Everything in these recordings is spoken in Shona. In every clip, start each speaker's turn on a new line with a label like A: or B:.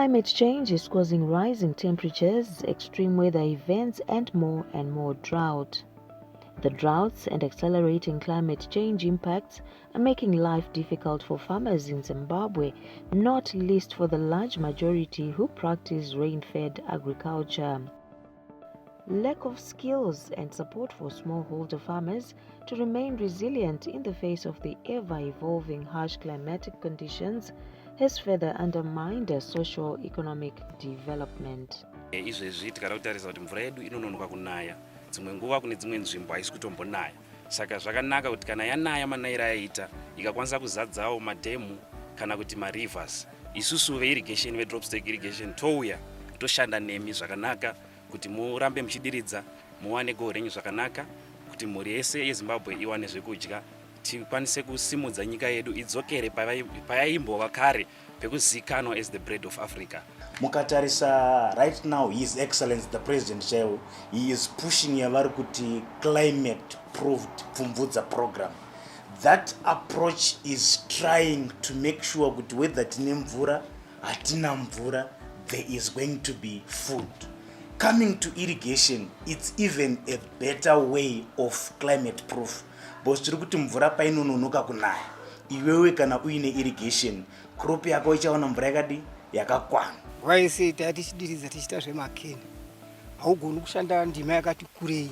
A: Climate change is causing rising temperatures, extreme weather events, and more drought. The droughts and accelerating climate change impacts are making life difficult for farmers in Zimbabwe, not least for the large majority who practice rain-fed agriculture. Lack of skills and support for smallholder farmers to remain resilient in the face of the ever-evolving harsh climatic conditions has further undermined their socio-economic development.
B: Izvezvi tikada kutarisa kuti mvura yedu inononoka kunaya, dzimwe nguva kune dzimwe nzvimbo haisi kutombonaya. Saka zvakanaka kuti kana yanaya manayira ayaita, ikakwanisa kuzadzawo madhemu kana kuti marivers. Isusu ve-irrigation, ve-dropstick irrigation, touya toshanda nemi zvakanaka kuti murambe muchidiridza, muwane goal renyu zvakanaka, kuti mhuri yese yeZimbabwe iwane zvekudya, tikwanise kusimudza nyika yedu idzokere payaimbova kare pekuzikanwa as the bread of Africa.
C: Mukatarisa right now, His Excellency the President Cheo, he is pushing yavari kuti climate proved Pfumvudza program. That approach is trying to make sure kuti whether tine mvura, hatina mvura, there is going to be food. Coming to irrigation, it's even a better way of climate proof. Because tiri kuti mvura painononoka kunaya, iwewe kana uine irrigation, crop yako ichaona mvura yakakwana.
D: Vaise tichidiridza tichita zvemakeni, haugoni kushanda ndima yakati kurei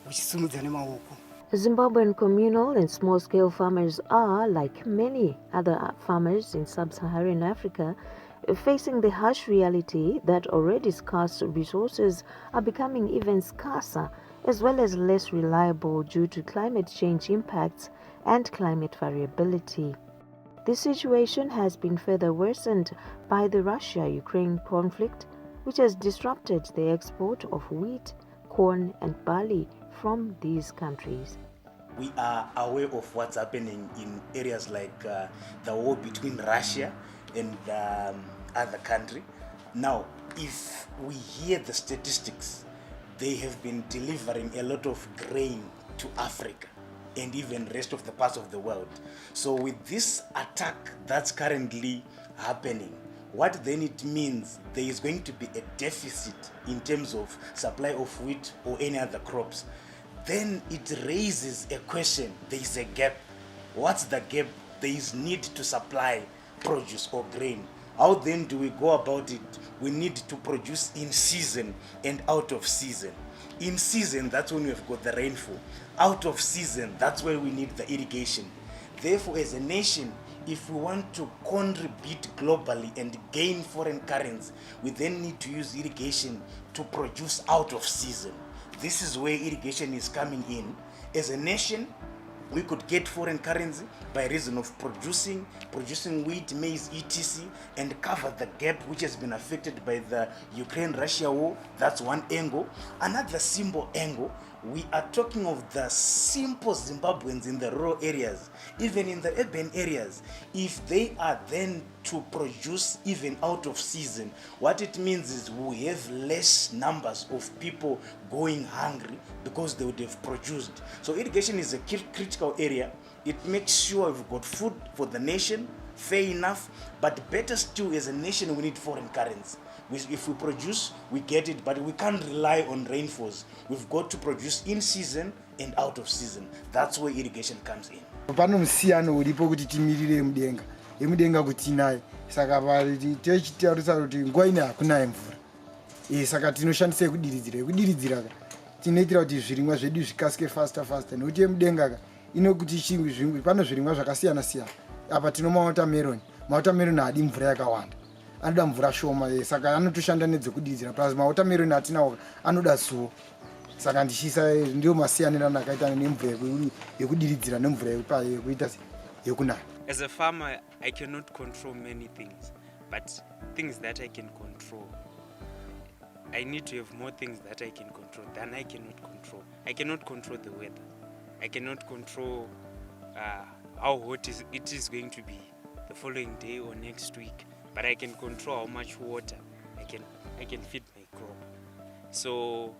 D: uchisimudza nemaoko.
A: Zimbabwean communal and small-scale farmers are, like many other farmers in sub-Saharan Africa, facing the harsh reality that already scarce resources are becoming even scarcer, as well as less reliable due to climate change impacts and climate variability. This situation has been further worsened by the Russia-Ukraine conflict, which has disrupted the export of wheat, corn, and barley from these countries.
C: We are aware of what's happening in areas like the war between Russia and other country. Now, if we hear the statistics, they have been delivering a lot of grain to Africa and even rest of the parts of the world. So with this attack that's currently happening, what then it means, there is going to be a deficit in terms of supply of wheat or any other crops. Then it raises a question, there is a gap. What's the gap? There is need to supply produce or grain. How then do we go about it? We need to produce in season and out of season. In season, that's when we've got the rainfall. Out of season, that's where we need the irrigation. Therefore, as a nation, if we want to contribute globally and gain foreign currency, we then need to use irrigation to produce out of season. This is where irrigation is coming in. As a nation, we could get foreign currency by reason of producing wheat, maize, etc., and cover the gap which has been affected by the Ukraine-Russia war. That's one angle. Another simple angle, we are talking of the simple Zimbabweans in the rural areas, even in the urban areas. If they are then to produce even out of season, what it means is we have less numbers of people going hungry because they would have produced. So irrigation is a critical area. It makes sure we've got food for the nation, fair enough, but better still, as a nation, we need foreign currency. If we produce, we get it, but we can't rely on rainfalls. We've got to produce in season and out of season. That's where irrigation comes in.
E: Pano msiyano ulipo kuti timirire mudenga. Emudenga kuti naye. Saka pali tichitaurisa kuti nguva ino hakuna mvura. Saka tinoshandisa kudiridzira. Tinoitira kuti zvirimwa zvedu zvikasike faster nekuti emudenga inokuti chimwe pano zvirimwa zvakasiyana siyana. Apa tino mawatermelon hadi mvura yakawanda. Anoda mvura shoma, saka anotoshanda nedzekudiridzira. Plus mawatermelon atinawo anoda suo. Saka ndichisa ndio masiyanirana akaita nemvura yekudiridzira nemvura yekuita yekunaya.
F: As a farmer, I cannot control many things, but things that I can control, I need to have more things that I can control than I cannot control. I cannot control the weather. I cannot control how hot it is going to be the following day or next week, but I can control how much water I can feed my crop. So,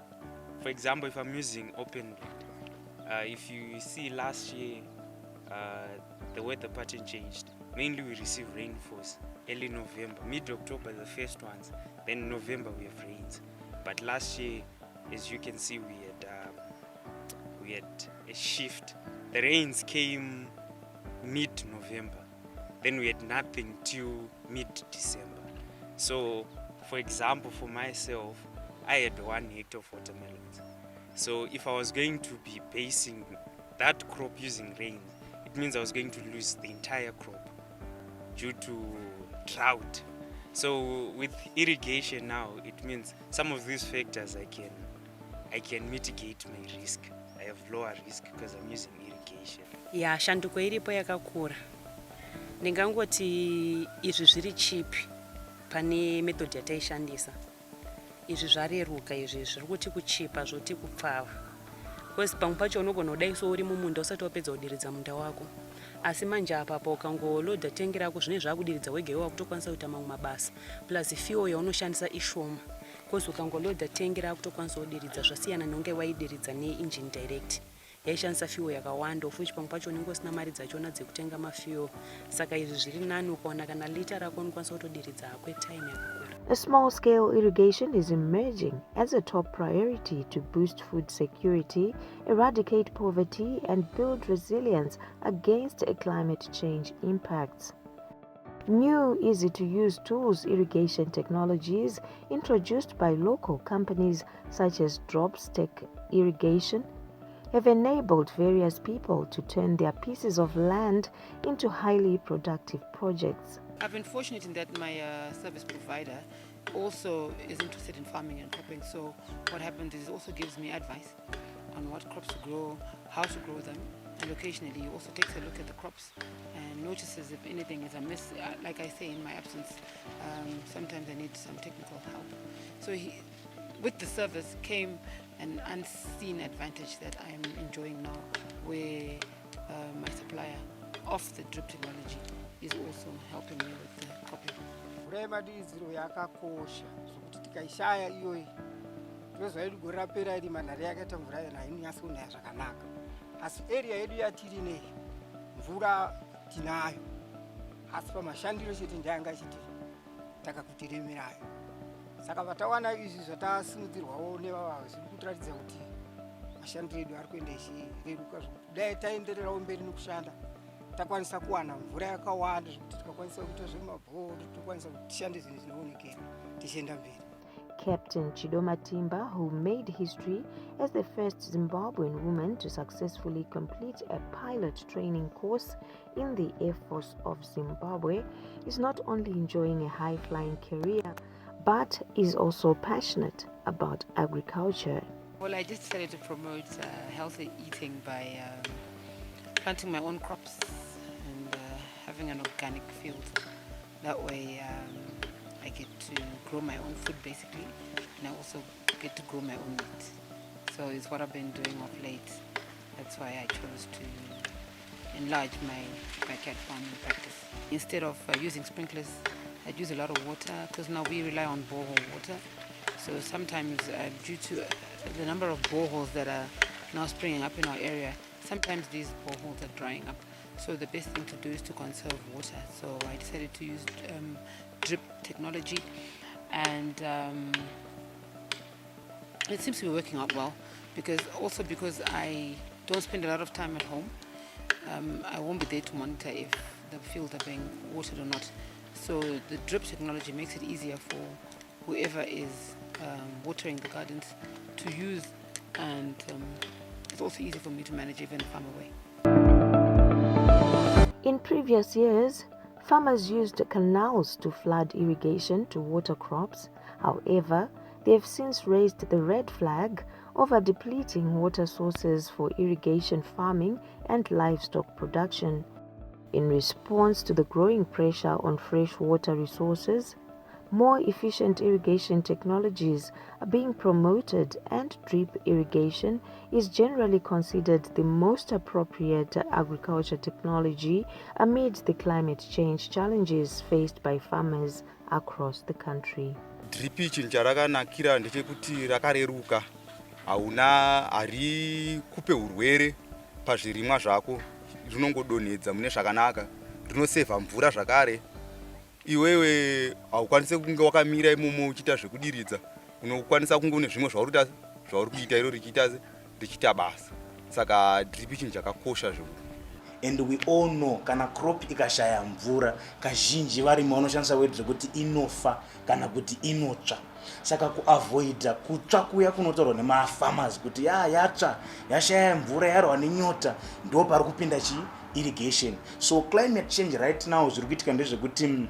F: for example, if I'm using open bed, if you see last year, the weather pattern changed. Mainly we receive rainfalls early November, mid-October the first ones, then November we have rains. But last year, as you can see, we had a shift. The rains came mid-November, then we had nothing till mid-December. So, for example, for myself, I had 1 hectare of watermelons. So if I was going to be basing that crop using rain, it means I was going to lose the entire crop due to drought. So with irrigation now, it means some of these factors I can mitigate my risk. I have lower risk because I'm using irrigation.
G: Ya shanduko iripo yakakura. Ndingangoti izvi zviri cheap pane method yataishandisa. Izvi zvareruka izvi zviri kuti kuchipa zvoti kupfava. Because pamwe pacho unogona kudaiso uri mumunda usati wapedza kudiridza munda wako. Asi manje apapo ukangolodha tengi rako zvine zvakudiridza wega iwe wakutokwanisa kuita mamwe mabasa. Plus fuel yaunoshandisa ishoma. Because ukangolodha tengi rako kutokwanisa kudiridza zvasiyana nonge waidiridza neengine direct. Yaishandisa fuel yakawanda ufuchi pamwe pacho unenge usina mari dzachona dzekutenga mafuel. Saka izvi zviri nani ukaona kana lita rako unokwanisa kutodiridza hako time yakakura.
A: A small-scale irrigation is emerging as a top priority to boost food security, eradicate poverty, and build resilience against climate change impacts. New, easy-to-use tools irrigation technologies introduced by local companies such as Dropstick Irrigation have enabled various people to turn their pieces of land into highly productive projects.
H: I've been fortunate in that my service provider also is interested in farming and cropping. So what happens is it also gives me advice on what crops to grow, how to grow them, and occasionally he also takes a look at the crops and notices if anything is amiss. Like I say, in my absence, sometimes I need some technical help. So with the service came an unseen advantage that I'm enjoying now, where my supplier of the drip technology is also helping me with the cropping.
D: Mvura yemadiridziro yakakosha zvokuti tikaishaya iyoyi tinozoida kurapera iri manhare yakaita mvura yona inonyasa kunaya zvakanaka. Asi area yedu yatiri nei mvura tinayo, asi pamashandiro chete ndayanga achiti takakutiremerayo. Saka patawana izvi zvatasimudzirwawo nevava zviri kutiratidza kuti mashandiro edu ari kuenda ichireruka zvokuti dai taendererawo mberi nokushanda takwanisa kuwana mvura yakawanda zvokuti tikakwanisa kuita zvemabhoro tokwanisa kuti tishande zvinhu zvinoonekera tichienda mberi.
A: Captain Chidoma Timba, who made history as the first Zimbabwean woman to successfully complete a pilot training course in the Air Force of Zimbabwe, is not only enjoying a high-flying career, but is also passionate about agriculture.
H: Well, I just decided to promote healthy eating by planting my own crops and having an organic field. That way I get to grow my own food basically, and I also get to grow my own meat. So it's what I've been doing of late. That's why I chose to enlarge my backyard farming practice. Instead of using sprinklers, I'd use a lot of water because now we rely on borehole water. So sometimes due to the number of boreholes that are now springing up in our area, sometimes these boreholes are drying up. So the best thing to do is to conserve water. So I decided to use drip technology, and it seems to be working out well, because I don't spend a lot of time at home. I won't be there to monitor if the fields are being watered or not. So the drip technology makes it easier for whoever is watering the gardens to use, and it's also easy for me to manage even if I'm away.
A: In previous years, farmers used canals to flood irrigation to water crops. However, they have since raised the red flag over depleting water sources for irrigation farming and livestock production. In response to the growing pressure on freshwater resources, more efficient irrigation technologies are being promoted, and drip irrigation is generally considered the most appropriate agriculture technology amid the climate change challenges faced by farmers across the country.
I: Drip chinhu charakanakira ndechekuti rakareruka, hauna hari kupe urwere pazvirimwa zvako. rinongodonhedza mune zvakanaka, rinosevha mvura zvakare. Iwewe haukwanisi kunge wakamira imomo uchiita zvekudiridza, unokwanisa kunge une zvimwe zvauri kuita iro richiita basa. Saka drip chinhu chakakosha zvikuru.
C: And we all know kana crop ikashaya mvura kazhinji varimi vanoshandisa word zvekuti inofa kana kuti inotsva. Saka kuavoida kutsva kuya kunotaurwa nemafarmers kuti yatsva, yashaya mvura, yarwa nenyota, ndo pari kupinda irrigation. So climate change right now zviri kuitika ndezvekuti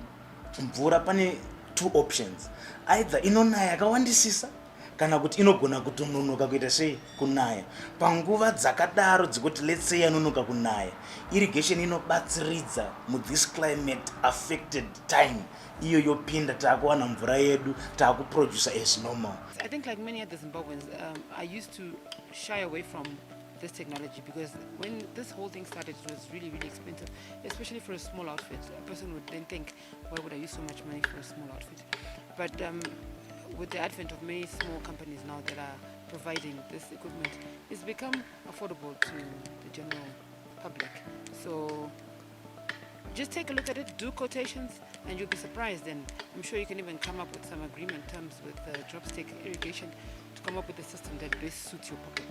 C: mvura pane two options, either inonaya yakawandisisa kana kuti inogona kutononoka kuita sei kunaya. Panguva dzakadaro dzekuti let's say yanonoka kunaya, irrigation inobatsiridza this climate affected time, iyo yopinda taakuwana mvura yedu taakuproduce as normal.
H: I think like many other Zimbabweans, I used to shy away from this technology because when this whole thing started, it was really, really expensive, especially for a small outfit. A person would then think, why would I use so much money for a small outfit? But with the advent of many small companies now that are providing this equipment, it's become affordable to the general public. So just take a look at it, do quotations, and you'll be surprised. And I'm sure you can even come up with some agreement terms with dropstick irrigation to come up with a system that best suits your pocket.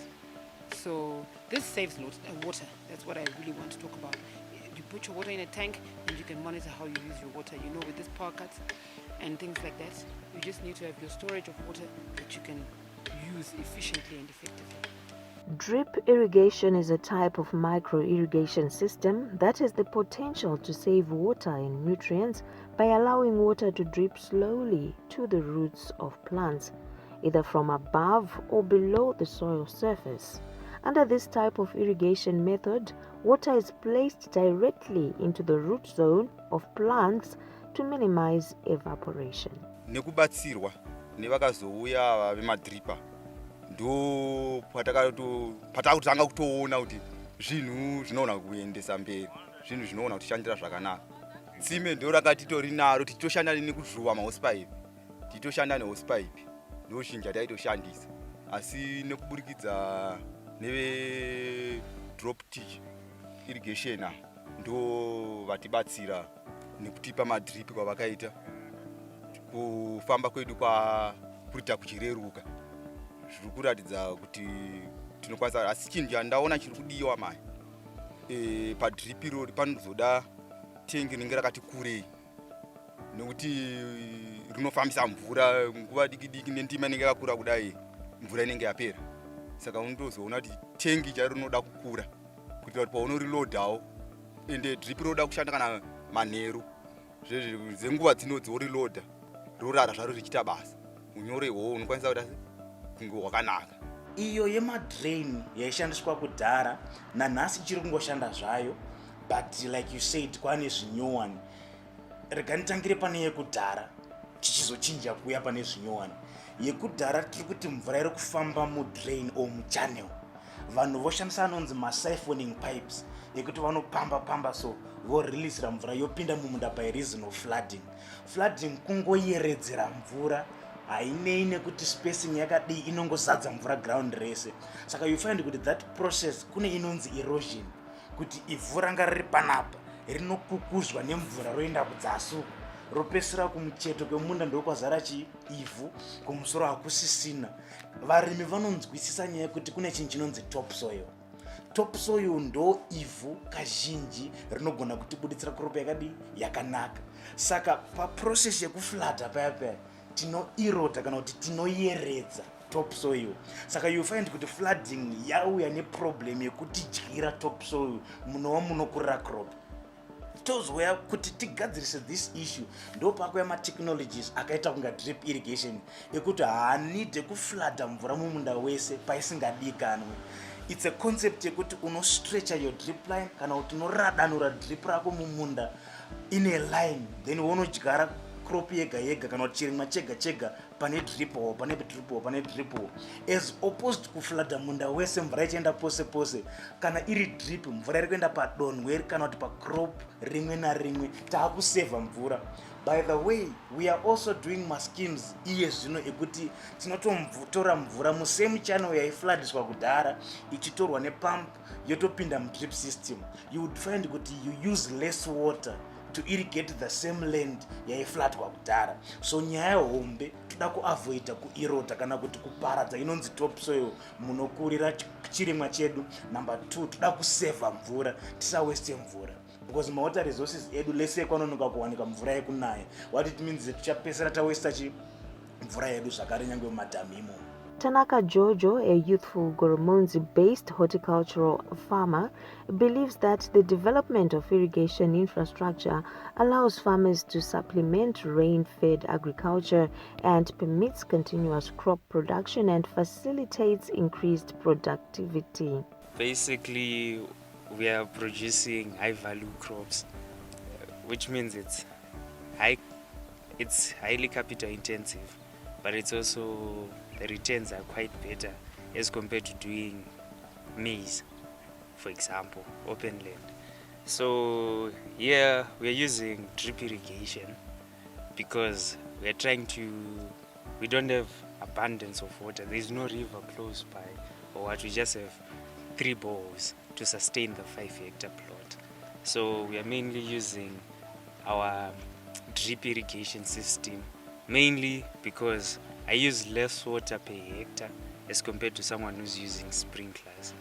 H: So this saves water. That's what I really want to talk about. You put your water in a tank and you can monitor how you use your water. You know, with this power cuts and things like that, you just need to have your storage of water that you can use efficiently and effectively.
A: Drip irrigation is a type of micro-irrigation system that has the potential to save water and nutrients by allowing water to drip slowly to the roots of plants, either from above or below the soil surface. Under this type of irrigation method, water is placed directly into the root zone of plants to minimize evaporation.
I: Nekubatsirwa nevakazouya vemadripa ndo patakutanga kutoona kuti zvinhu zvinoona kuendesa mberi, zvinhu zvinoona kutishandira zvakanaka. Tsime ndo rakatitori naro tichitoshanda nekuzvuva mahosipipe, tichitoshanda nehosipipe ndo zhinji taitoshandisa, asi nekuburikidza neve dropstick irrigation ndo vatibatsira nekutipa madrip kwavakaita, kufamba kwedu kuita kuchireruka. Zviri kuratidza kuti tinokwanisa, asi chinhu chandaona chiri kudiwa mai padrip irori panozoda tengi rinenge rakati kurei, nekuti rinofambisa mvura nguva diki nendima inenge yakakura kudai mvura inenge yapera. Saka unotozoona kuti tengi charo rinoda kukura kuitira kuti paunorilodawo, ende drip roda kushanda kana manheru zenguva dzinodzi woriloda rorara zvaro richiita basa, unyore ihwohwo unokwanisa kuti kunge hwakanaka.
C: Iyo yemadrain yaishandiswa kudhara nanhasi ichiri kungoshanda zvayo, but like you said kwane zvinyowani. Reganitangire pane yekudhara tichizochinja kuya pane zvinyowani. Yekudhara tiri kuti mvura iri kufamba mudrain or muchannel, vanhu voshandisa anonzi masiphoning pipes yekuti vanopamba so voreleasera mvura yopinda mumunda by reason of flooding. Flooding kungoyeredzera mvura, hainei nekuti spacing yakadii, inongozadza mvura ground rese. Saka you find kuti that process kune inonzi erosion, kuti ivhu ranga riri panapa rinokukuzwa nemvura roenda kudzasuku, ropesera kumucheto kwemunda ndokwazara ivhu, kumusoro hakusisina. Varimi vanonzwisisa nyaya yekuti kune chinhu chinonzi topsoil. Topsoil ndo ivhu kazhinji rinogona kutibuditsira crop yakadii yakanaka. Saka paprocess yekuflata paya tinoirota kana kuti tinoyeredza topsoil. Saka you find kuti flooding yauya neproblem yekuti dyira topsoil munova munokurira crop. Tozouya kuti tigadzirise this issue ndo pakuya matechnologies akaita kunga drip irrigation ekuti haanide kuflata mvura mumunda wese paisingadikanwe. It's a concept yekuti unostretcha your drip line kana kuti unoradanura drip rako mumunda in a line, then unodyara crop yega yega kana kuti chirimwa chega chega pane drip hole pane drip hole pane drip hole, as opposed kufladha munda wese mvura ichienda pose pose. Kana iri drip mvura iri kuenda padonhwe kana kuti pacrop rimwe narimwe, taakusevha mvura. By the way, we are also doing maschemes iye zvino ekuti tinototora mvura musame channel yaifladiswa kudhara ichitorwa nepump yotopinda mudrip system. You would find kuti you use less water to irrigate the same land yaifladwa kudhara. So nyaya hombe toda kuavoida kuirota kana kuti kuparadza inonzi topsoil munokurira chirimwa chedu. Number 2, toda kusevha mvura, tisaweste mvura, because mawater resources edu lese kwanonoka kuwanika mvura yekunaya. What it means that tichapesera tawesta mvura yedu zvakare nyangwe mumadhamu imo.
A: Tanaka Jojo, a youthful Goromonzi-based horticultural farmer, believes that the development of irrigation infrastructure allows farmers to supplement rain-fed agriculture and permits continuous crop production and facilitates increased productivity.
F: Basically, we are producing high-value crops, which means it's highly capital intensive, but it's also the returns are quite better as compared to doing maize, for example, open land. So here we are using drip irrigation because we don't have abundance of water. There is no river close by or what. We just have 3 boreholes to sustain the 5-hectare plot. So we are mainly using our drip irrigation system, mainly because I use less water per hectare as compared to someone who's using sprinklers.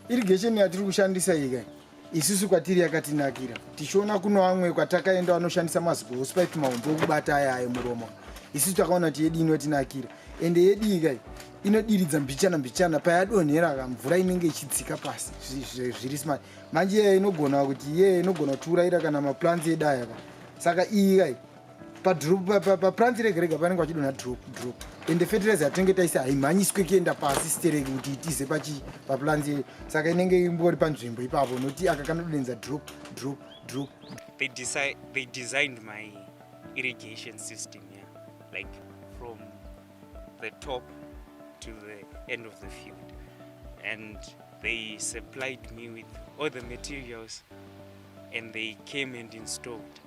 E: Irrigation yatiri kushandisa ikai isusu kwatiri yakatinakira. Tichiona kuno amwe kwatakaenda vanoshandisa mazipohospite maumbo okubata aya emuromo. Isusu takaona kuti yedu inotinakira. Ende yedu ikai inodiridza mbichana payadonhera mvura inenge ichidzika pasi zviri smart. Manje iye inogona kuti iye inogona kutourayira kana maplants edu aya. Saka iyi ikai paplant rega panenge pachidonha drop. Ende fertilizer yatinenge taisa haimhanyiswe kuenda pasi stereki kuti itize paplants edu. Saka inenge imbori panzvimbo ipapo noti akakanodonhedza drop.
F: They designed my irrigation system here, like from the top to the end of the field, and they supplied me with all the materials and they came and installed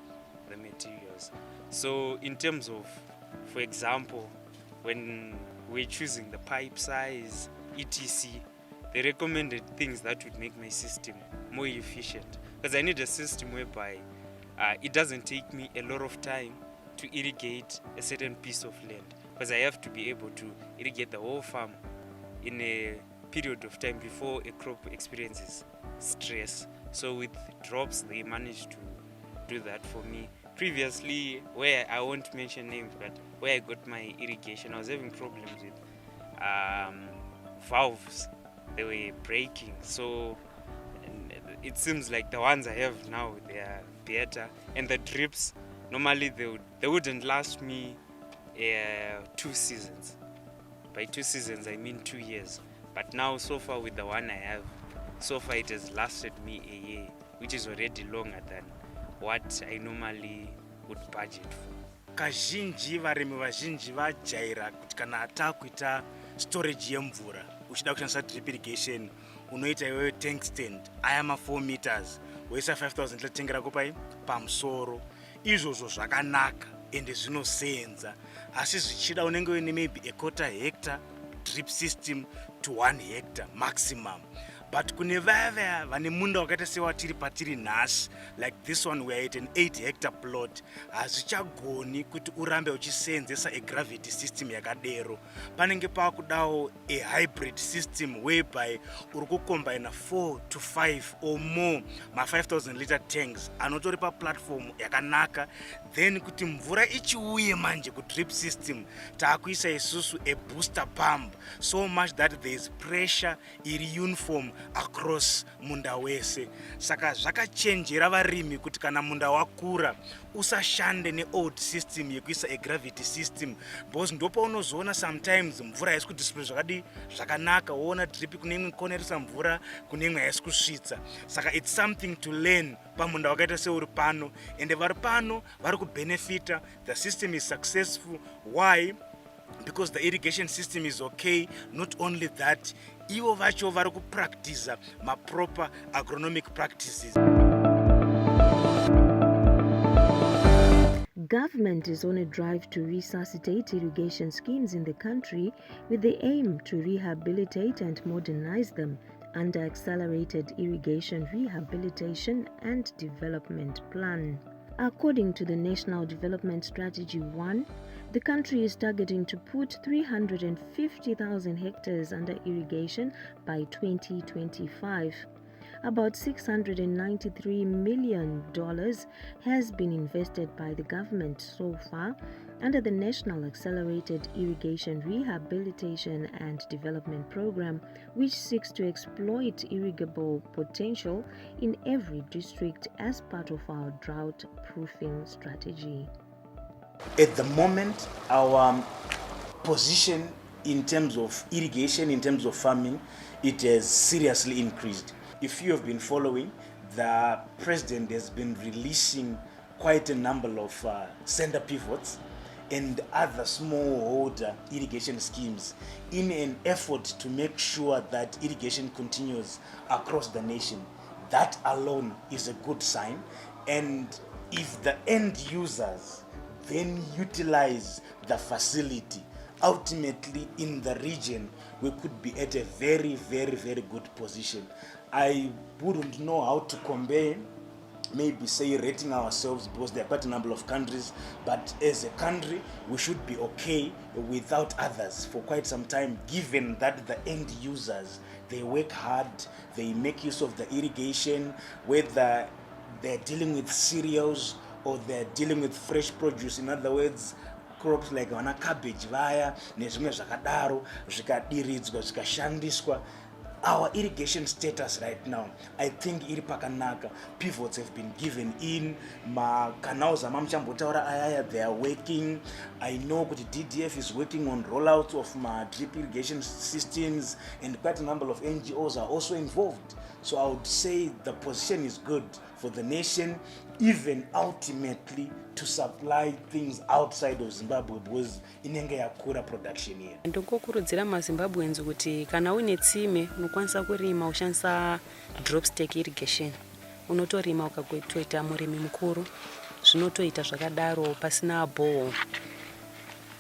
F: the materials. So in terms of, for example, when we're choosing the pipe size, etc., they recommended things that would make my system more efficient, because I need a system whereby it doesn't take me a lot of time to irrigate a certain piece of land, because I have to be able to irrigate the whole farm in a period of time before a crop experiences stress. So with drops, they managed to do that for me. Previously, where I won't mention names, but where I got my irrigation, I was having problems with valves. They were breaking. So it seems like the ones I have now, they are better. And the drips, normally they wouldn't last me 2 seasons. By 2 seasons, I mean 2 years. But now, so far with the one I have, so far it has lasted me a year, which is already longer than what I normally would budget for.
C: Kazhinji varimi vazhinji vajaira kuti kana atakuita storage yemvura uchida kushandisa drip irrigation unoita iwewe tank stand aya 4 meters woisa 5000 litengera kupai pamusoro. Izvozvo zvakanaka ende zvinosenza, asi zvichida unenge uine maybe a 1/4 hectare drip system to 1 hectare maximum. But kune vaya vane munda wakaita sewatiri patiri nhasi, like this one we are at an 8-hectare plot, hazvichagoni kuti urambe uchisenzesa a gravity system yakadero. Panenge pakudawo a hybrid system whereby uri kucombine 4 to 5 or more ma 5000 liter tanks anotori pa platform yakanaka. Then kuti mvura ichiuye manje ku drip system taakuisa isusu a booster pump, so much that there is pressure iri uniform across munda wese. Saka zvakachenjera varimi kuti kana munda wakura usashande neold system yekuisa gravity system, because ndopa unozoona sometimes mvura haisi kudisplay zvakanaka, woona drip kune imwe koneresa mvura, kune imwe haisi kusvitsa. Saka it's something to learn pamunda wakaita seuri pano, ende vari pano vari kubenefita. The system is successful. Why? Because the irrigation system is okay. Not only that, ivo vacho vari kupractice proper agronomic practices.
A: Government is on a drive to resuscitate irrigation schemes in the country with the aim to rehabilitate and modernize them under Accelerated Irrigation Rehabilitation and Development Plan. According to the National Development Strategy 1, the country is targeting to put 350,000 hectares under irrigation by 2025. About $693 million has been invested by the government so far under the National Accelerated Irrigation Rehabilitation and Development Program, which seeks to exploit irrigable potential in every district as part of our drought-proofing strategy.
C: At the moment, our position in terms of irrigation, in terms of farming, it has seriously increased. If you have been following, the president has been releasing quite a number of center pivots and other smallholder irrigation schemes in an effort to make sure that irrigation continues across the nation. That alone is a good sign. And if the end users then utilize the facility, ultimately in the region, we could be at a very, very, very good position. I wouldn't know how to compare, maybe say rating ourselves, because there are quite a number of countries, but as a country, we should be okay without others for quite some time, given that the end users, they work hard, they make use of the irrigation, whether they're dealing with cereals or they're dealing with fresh produce. In other words, crops like vana cabbage vaya nezvimwe zvakadaro zvikadiridzwa zvikashandiswa. Our irrigation status right now, I think iri pakanaka. Pivots have been given in. Canals amamuchambotaura ayaya, they are working. I know that DDF is working on rollout of drip irrigation systems, and quite a number of NGOs are also involved. So I would say the position is good for the nation, even ultimately to supply things outside of Zimbabwe, because inenge yakura production here.
G: Ndokukurudzira maZimbabweans kuti kana une tsime unokwanisa kurima ushandisa drop stake irrigation. Unotorima ukagoitoita murimi mukuru. Zvinotoita zvakadaro pasina bore.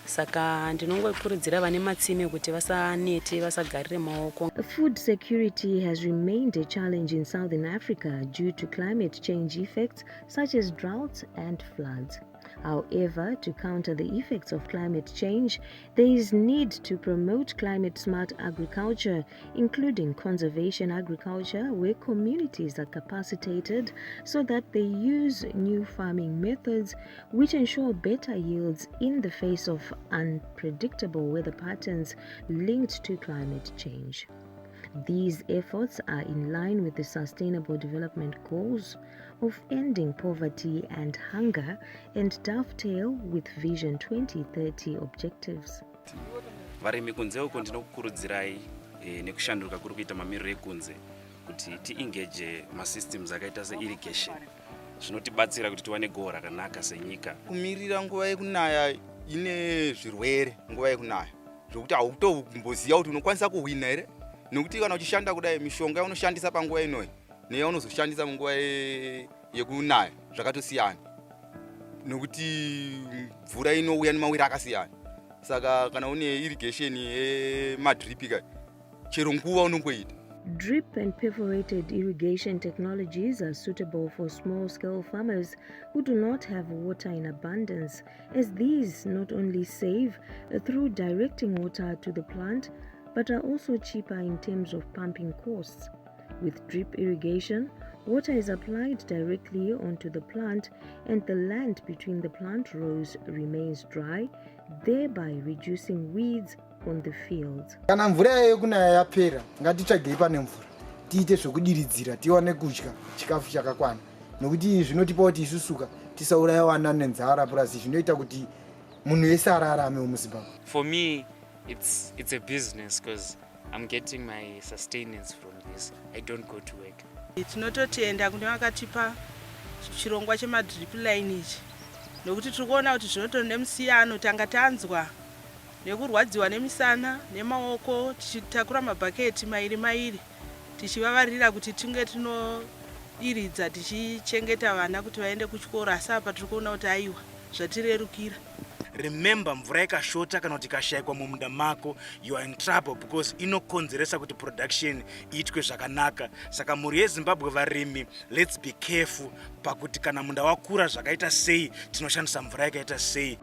G: Saka ndinongokurudzira vane matsime kuti vasanete vasagarire maoko.
A: Food security has remained a challenge in Southern Africa due to climate change effects such as droughts and floods. However, to counter the effects of climate change, there is need to promote climate-smart agriculture, including conservation agriculture, where communities are capacitated so that they use new farming methods which ensure better yields in the face of unpredictable weather patterns linked to climate change. These efforts are in line with the Sustainable Development Goals of ending poverty and hunger and dovetail with Vision 2030 objectives.
B: Varimi kunze uko ndinokukurudzirai nekushanduka kuri kuita mamiriro ekunze kuti ti-engage masystems akaita se-irrigation. Zvinotibatsira kuti tiwane goal rakanaka senyika.
I: Kumirira nguva yekunaya ine zvirwere nguva yekunaya zvokuti hautomboziva kuti unokwanisa kuwina here, nekuti kana uchishanda kudai mishonga unoshandisa panguva inoyi neyaunozoshandisa munguva yekunaya zvakatosiyana, nokuti mvura inouya nemawira akasiyana. Saka kana une irrigation yemadrip chero nguva unongoita.
A: Drip and perforated irrigation technologies are suitable for small-scale farmers who do not have water in abundance, as these not only save through directing water to the plant, but are also cheaper in terms of pumping costs. With drip irrigation, water is applied directly onto the plant and the land between the plant rows remains dry, thereby reducing weeds on the field.
E: Kana mvura yekunaya yapera ngatitsvagei pane mvura. tiite zvokudiridzira tiwane kudya chikafu chakakwana, nokuti zvinotipa kuti isusuka tisauraya vana nenzara, plus zvinoita kuti munhu wese ararame muZimbabwe.
F: For me, it's a business because I'm getting my sustenance from this. I don't go to work.
J: Tinototenda kune vakatipa chirongwa chemadrip line ichi, nokuti tiri kuona kuti zvinotonde musiyano tanga tanzwa nekurwadziwa nemisana nemaoko tichitakura mabhaketi mairi tichivavarira kuti tinge tinodiridza tichichengeta vana kuti vaende kuchikoro, asi apa tiri kuona kuti aiwa zvatirerukira.
C: Remember, mvura ikashota kana kuti ikashayikwa mumunda mako, you are in trouble because inokonzeresa kuti production iitwe zvakanaka. Saka mhuri yeZimbabwe varimi, let's be careful pakuti kana munda wakura zvakaita sei tinoshandisa mvura yakaita sei.